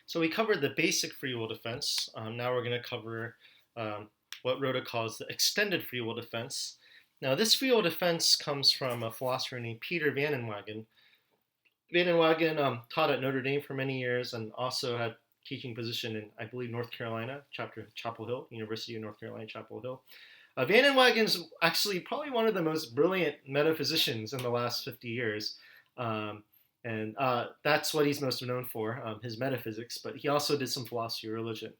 So we covered the basic free will defense. Now we're going to cover um, what Rhoda calls the extended free will defense. Now, this free will defense comes from a philosopher named Peter Van Inwagen. Van Inwagen taught at Notre Dame for many years and also had teaching position in, I believe, North Carolina, Chapel Hill, University of North Carolina, Chapel Hill. Van Inwagen's actually probably one of the most brilliant metaphysicians in the last 50 years. Um, and that's what he's most known for, his metaphysics. But he also did some philosophy of religion.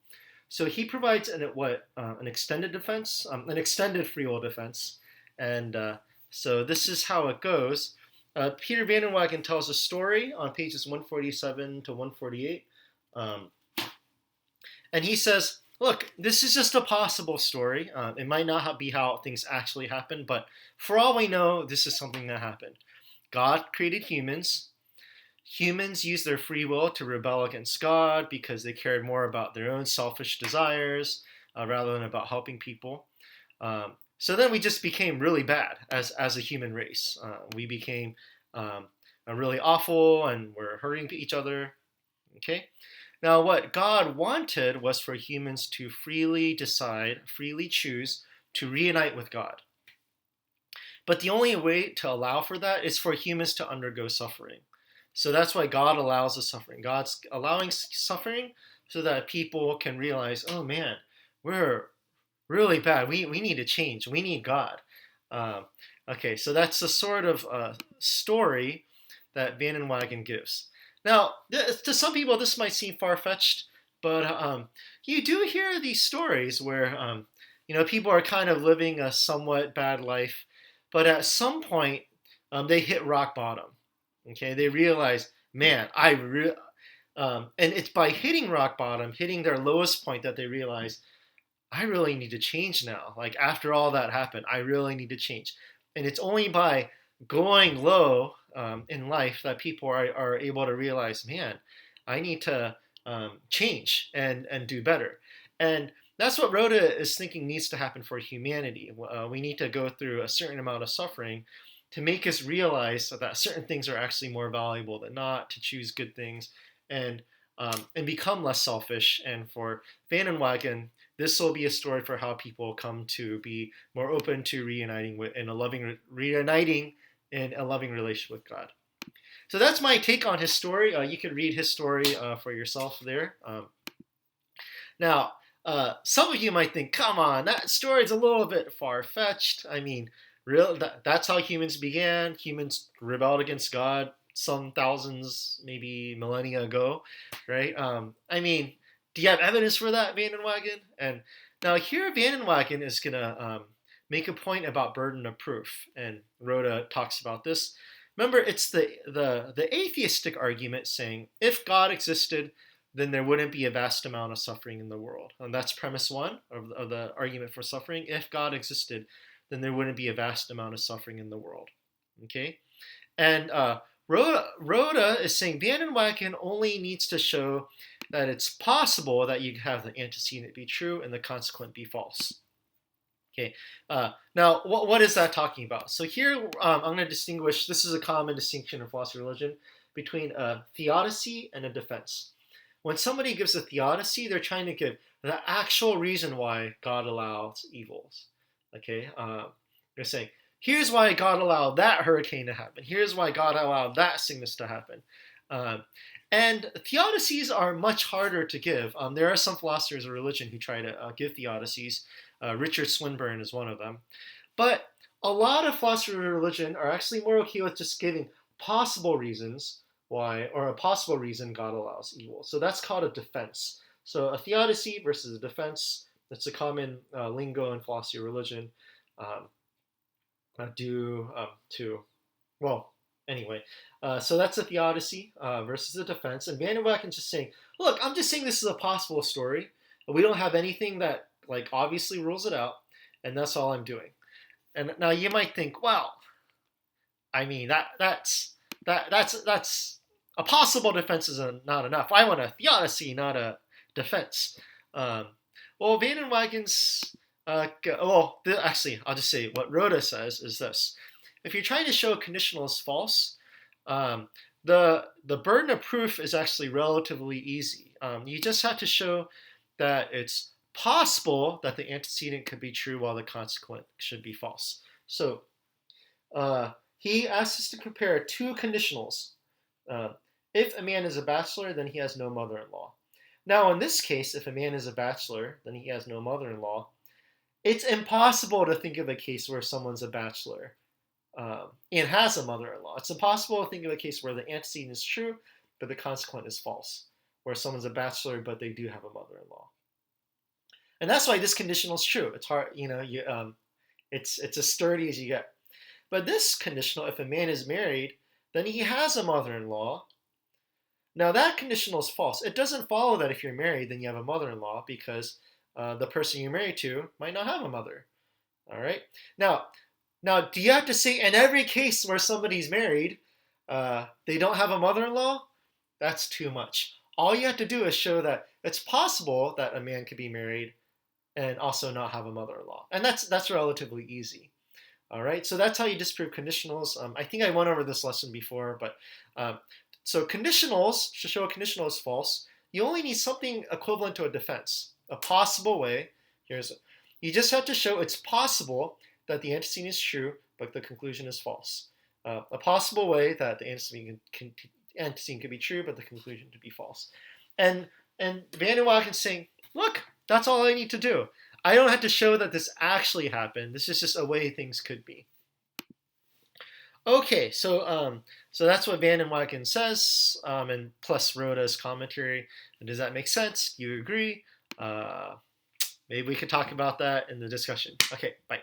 So he provides an extended defense, an extended free will defense, and so this is how it goes. Peter Van Inwagen tells a story on pages 147 to 148, um, and he says, "Look, this is just a possible story. It might not be how things actually happen, but for all we know, this is something that happened. God created humans. Humans used their free will to rebel against God because they cared more about their own selfish desires rather than about helping people. So then we just became really bad as a human race. We became really awful and we're hurting each other. Okay? Now, what God wanted was for humans to freely decide, freely choose to reunite with God. But the only way to allow for that is for humans to undergo suffering. So that's why God allows the suffering. God's allowing suffering so that people can realize, oh man, we're really bad. We need to change. We need God. Um, okay, so that's the sort of story that Van Inwagen gives. Now, to some people, this might seem far-fetched, but you do hear these stories where people are kind of living a somewhat bad life, but at some point they hit rock bottom. Okay, they realize, man, and it's by hitting rock bottom, hitting their lowest point, that they realize, I really need to change now. Like after all that happened, I really need to change. And it's only by going low in life that people are able to realize, man, I need to change and do better. And that's what Rhoda is thinking needs to happen for humanity. We need to go through a certain amount of suffering to make us realize that certain things are actually more valuable than not, to choose good things and become less selfish. And for Van Inwagen, this will be a story for how people come to be more open to reuniting in a loving relationship with God. So that's my take on his story. You can read his story for yourself there. Now, some of you might think, come on, that story is a little bit far-fetched. I mean, that's how humans began. Humans rebelled against God some thousands, maybe millennia ago, right? I mean, do you have evidence for that, Van Inwagen? And now here, Van Inwagen is going to make a point about burden of proof, and Rhoda talks about this. Remember, it's the atheistic argument saying, if God existed, then there wouldn't be a vast amount of suffering in the world. And that's premise one of the argument for suffering. If God existed, then there wouldn't be a vast amount of suffering in the world. Okay? And Rhoda is saying Van Inwagen only needs to show that it's possible that you have the antecedent be true and the consequent be false. Okay. Now, what is that talking about? So here, I'm going to distinguish. This is a common distinction in philosophy of religion between a theodicy and a defense. When somebody gives a theodicy, they're trying to give the actual reason why God allows evils. Okay. They're saying, here's why God allowed that hurricane to happen. Here's why God allowed that sickness to happen. And theodicies are much harder to give. There are some philosophers of religion who try to give theodicies. Richard Swinburne is one of them. But a lot of philosophers of religion are actually more okay with just giving possible reasons why, or a possible reason God allows evil. So that's called a defense. So a theodicy versus a defense, that's a common lingo in philosophy of religion. Anyway, so that's a theodicy versus a defense. And Van Inwagen's just saying, look, I'm just saying this is a possible story. We don't have anything that like obviously rules it out, and that's all I'm doing. And now you might think, well, I mean that's a possible defense is not enough. I want a theodicy, not a defense. Well, Van Inwagen's actually, I'll just say what Rhoda says is this: if you're trying to show a conditional is false, the burden of proof is actually relatively easy. You just have to show that it's possible that the antecedent could be true while the consequent should be false. So he asks us to compare two conditionals. Uh, if a man is a bachelor, then he has no mother-in-law. Now, in this case, if a man is a bachelor, then he has no mother-in-law. It's impossible to think of a case where someone's a bachelor and has a mother-in-law. It's impossible to think of a case where the antecedent is true, but the consequent is false, where someone's a bachelor, but they do have a mother-in-law. And that's why this conditional is true. It's hard, it's as sturdy as you get. But this conditional, if a man is married, then he has a mother-in-law. Now that conditional is false. It doesn't follow that if you're married, then you have a mother-in-law, because the person you're married to might not have a mother. All right. Now, do you have to say in every case where somebody's married, they don't have a mother-in-law? That's too much. All you have to do is show that it's possible that a man could be married and also not have a mother-in-law, and that's relatively easy. All right. So that's how you disprove conditionals. I think I went over this lesson before, but so conditionals, to show a conditional is false, you only need something equivalent to a defense. A possible way, you just have to show it's possible that the antecedent is true, but the conclusion is false. A possible way that the antecedent could be true, but the conclusion to be false. And Van den Wagen's saying, look, that's all I need to do. I don't have to show that this actually happened. This is just a way things could be. Okay, so that's what Van den Wagen says, and plus Rhoda's commentary. And does that make sense? Do you agree? Maybe we could talk about that in the discussion. Okay, bye.